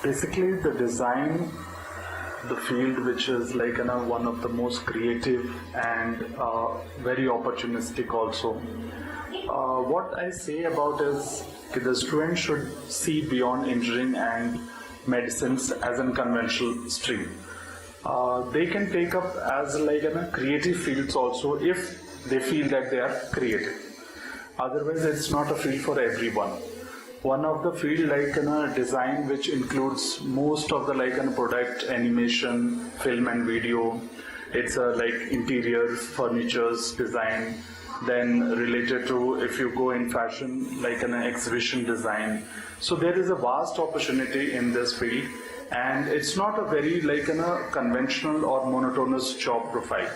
Basically the design, the field which is like one of the most creative and very opportunistic also. What I say about is the student should see beyond engineering and medicines as a conventional stream. They can take up as like creative fields also if they feel that they are creative. Otherwise, it's not a field for everyone. One of the field like design, which includes most of the like product, animation, film and video. It's like interiors, furnitures, design. Then related to, if you go in fashion, like an exhibition design. So there is a vast opportunity in this field, and it's not a very like conventional or monotonous job profile.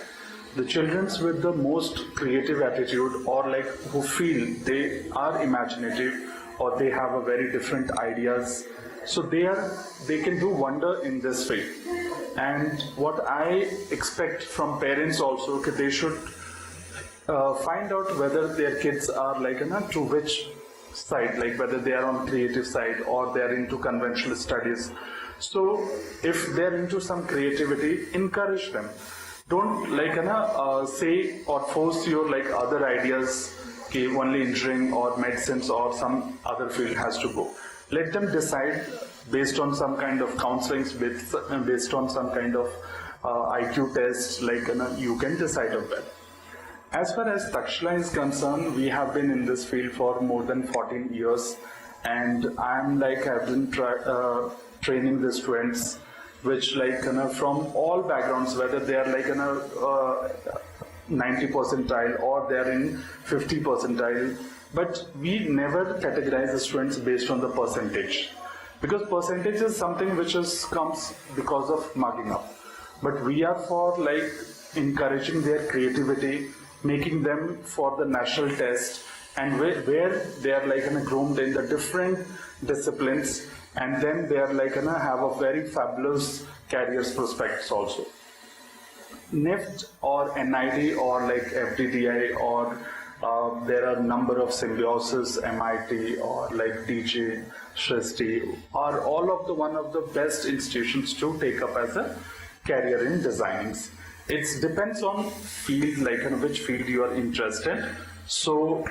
The childrens with the most creative attitude, or like who feel they are imaginative, or they have a very different ideas, so they can do wonder in this field. And what I expect from parents also, that they should find out whether their kids are like to which side, like whether they are on creative side or they are into conventional studies. So if they are into some creativity, encourage them. Don't like say or force your like other ideas, okay, only engineering or medicines or some other field has to go. Let them decide based on some kind of counselings, based on some kind of IQ test, like you can decide on that. As far as Takshashila is concerned, we have been in this field for more than 14 years, and I've been training the students, which like from all backgrounds, whether they are like 90 percentile or they are in 50 percentile, but we never categorize the students based on the percentage, because percentage is something which comes because of mugging up. But we are for like encouraging their creativity, making them for the national test, and where they are like groomed in the different disciplines, and then they are like have a very fabulous careers prospects also. NIFT or NID or like FDDI or there are number of Symbiosis, MIT or like DJ, Shrishti are all of the one of the best institutions to take up as a career in designing. It depends on field, like which field you are interested. So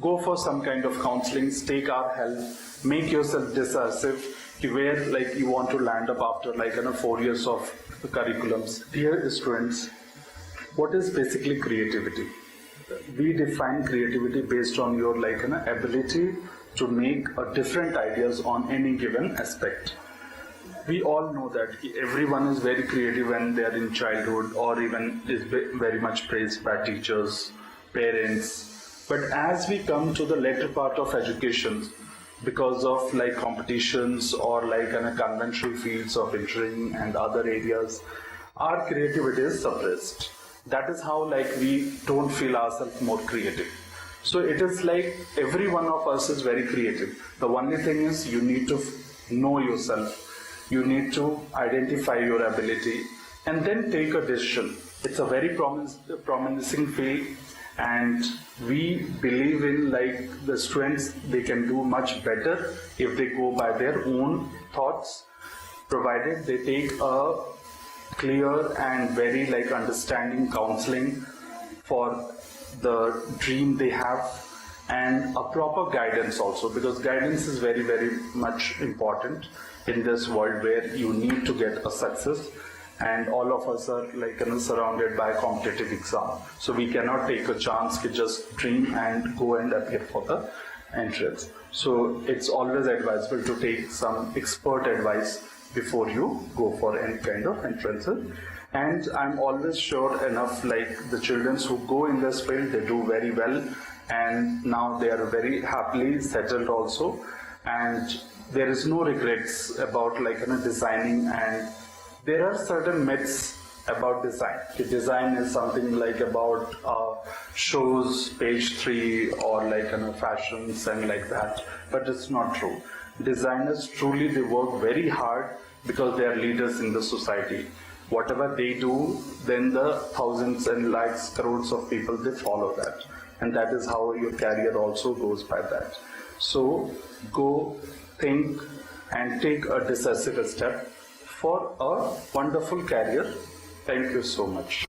go for some kind of counseling, take our help, make yourself decisive where like you want to land up after like 4 years of the curriculums. Dear students, what is basically creativity? We define creativity based on your like ability to make different ideas on any given aspect. We all know that everyone is very creative when they are in childhood, or even is very much praised by teachers, parents. But as we come to the later part of education, because of like competitions or like conventional fields of engineering and other areas, our creativity is suppressed. That is how like we don't feel ourselves more creative. So it is like every one of us is very creative. The only thing is you need to know yourself. You need to identify your ability and then take a decision. It's a very promising field, and we believe in like the students, they can do much better if they go by their own thoughts, provided they take a clear and very like understanding counseling for the dream they have, and a proper guidance also, because guidance is very, very much important in this world where you need to get a success, and all of us are like surrounded by competitive exam. So we cannot take a chance to just dream and go and appear for the entrance. So it's always advisable to take some expert advice before you go for any kind of entrances. And I'm always sure enough like the children who go in this field, they do very well, and now they are very happily settled also, and there is no regrets about like designing. And there are certain myths about design. Design is something like about shows, page 3, or like fashions and like that, but it's not true. Designers truly, they work very hard because they are leaders in the society. Whatever they do, then the thousands and lakhs, crores of people, they follow that, and that is how your career also goes by that. So go, think, and take a decisive step for a wonderful career. Thank you so much.